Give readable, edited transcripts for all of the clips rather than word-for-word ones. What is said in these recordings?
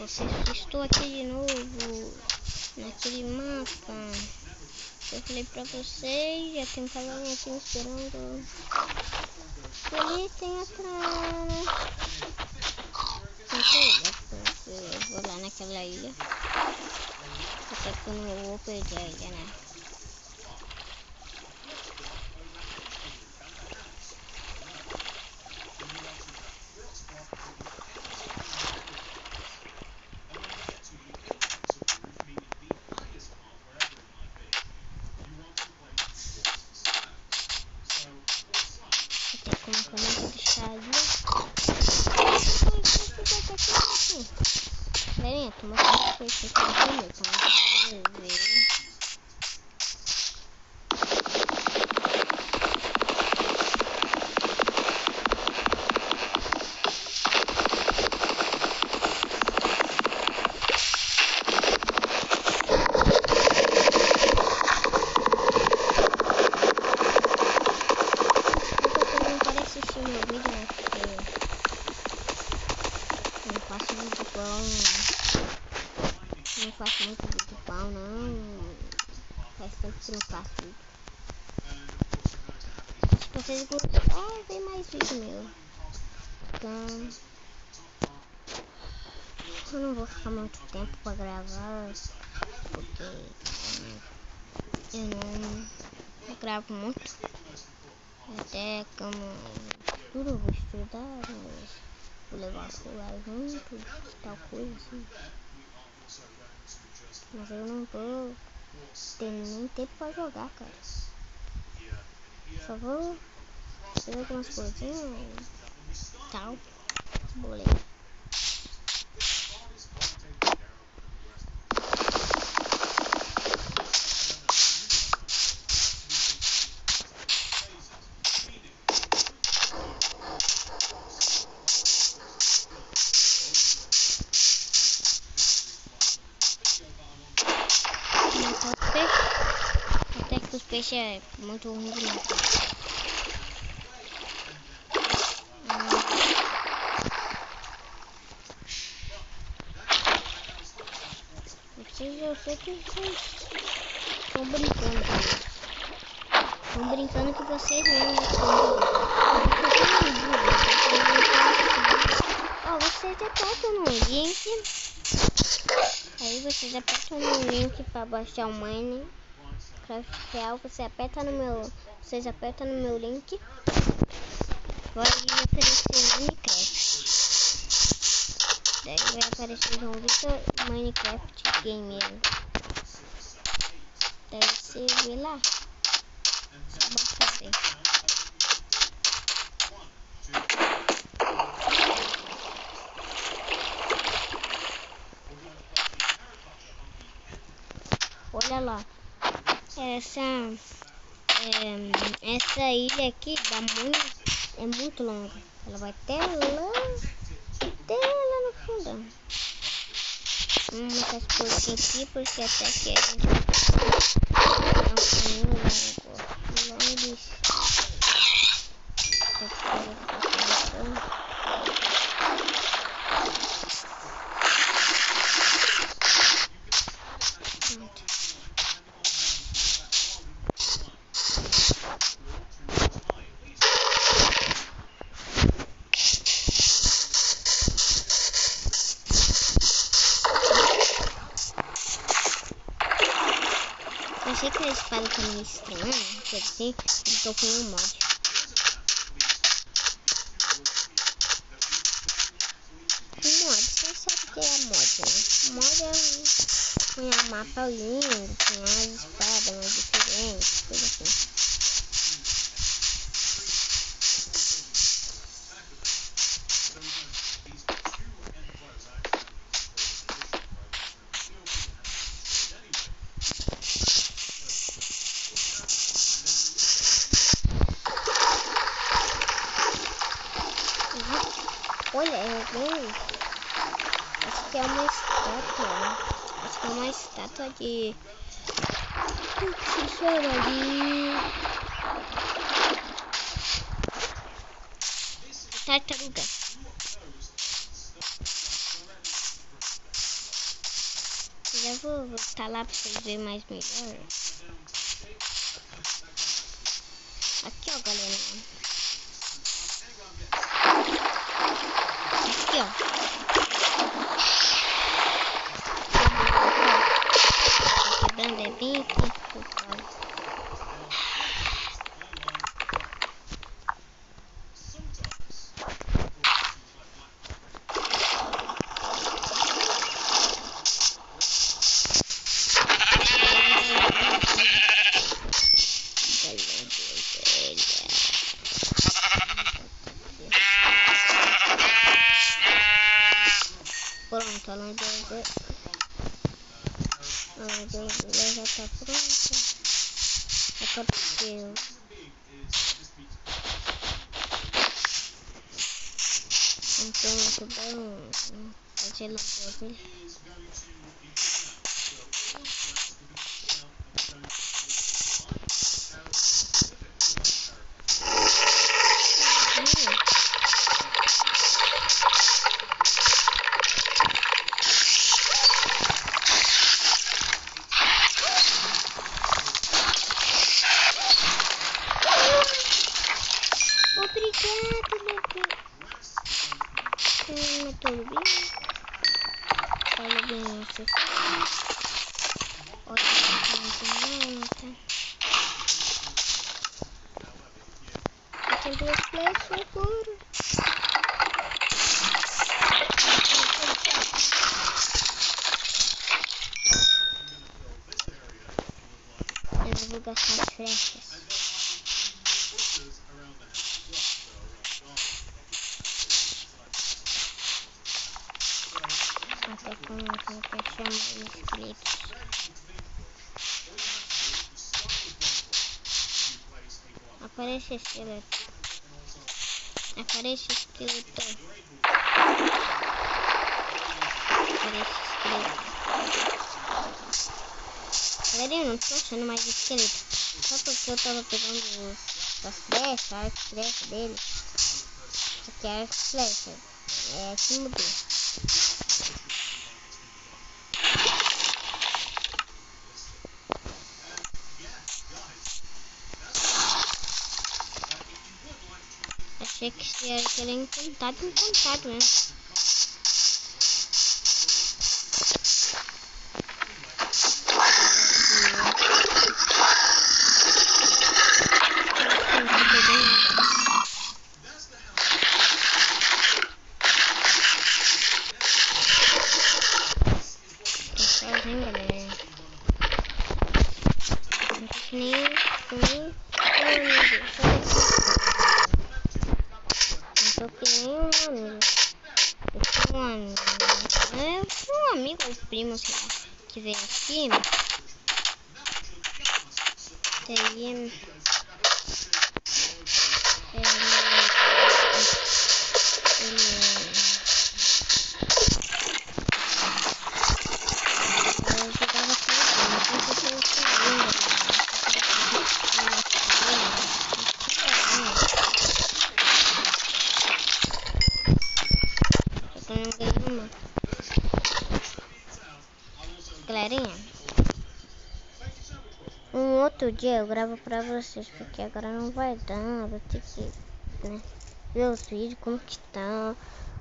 estou aqui de novo naquele mapa. Eu falei pra vocês, já tem um cavalinho aqui me esperando. Ali tem atrás. Eu vou lá naquela ilha. Até que eu não vou perder a ilha, né? Como eu vou deixar ali. Galerinha, tô mostrando que foi feito no meu, pra vocês verem. Não faço muito vídeo pau, não. Faz tempo que não faço vídeo. Se vocês gostarem, vem mais vídeo meu. Então, eu não vou ficar muito tempo pra gravar, porque eu não gravo muito. Até como tudo eu vou estudar, mas vou levar o celular junto, tal coisa assim. Mas eu não vou ter nem tempo pra jogar, cara. Só vou fazer algumas coisinhas e tal. Bolei. Até que os peixes é muito ruim de matar. Eu sei que vocês estão brincando comigo. Estão brincando que vocês mesmos estão vocês apertam no link. Aí vocês apertam no link para baixar o Minecraft Real. Vocês apertam no meu link. Vai aparecer Minecraft. Daí vai aparecer João Vitor Minecraft Gamer. Daí você vê lá. Só basta ver. Olha lá. Essa ilha aqui é muito longa. Ela vai até lá no fundo. Vamos montar esse porquinho aqui, porque até que é um caminho longo. Eu achei que a espada tá meio estranha, quer dizer, eu tô com um mod. Vocês sabem que é mod, né? Mod é um mapa lindo, com as espadas mais diferentes, coisa assim. Olha, acho que é uma estátua, né? Acho que é uma estátua de... O que se chama de... tartaruga. já vou voltar lá pra vocês verem mais melhor. Aqui, ó, galera. Aqui, ó. Tá quebrando, é bem aqui. Pronto, a landeira já tá pronta. Aconteceu. Então, muito bom fazer landeira. Obrigado, meu Deus. Tudo bem? Fala bem, você fala. Tem duas flechas agora. Eu não vou gastar as flechas. Até como eu vou chamar os esqueletos. Aparece esqueleto. Aparece esqueleto. Aparece esqueleto. Galera, eu não tô achando mais esqueleto. Só porque eu tava pegando as flechas, a arco flecha dele. Isso aqui é arco flecha. É assim mudou. Achei que esse arco era encantado, né? Sozinho, galera. Não tô que nem amigo. Não tô que nem um amigo. Eu sou um amigo. Eu sou um amigo ou primo, sei lá, que veio aqui. Daí galerinha, um outro dia eu gravo pra vocês, porque agora não vai dar, vou ter que, né, ver os vídeos, como que estão,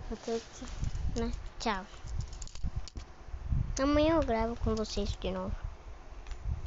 vou ter que, né, tchau. Amanhã eu gravo com vocês de novo.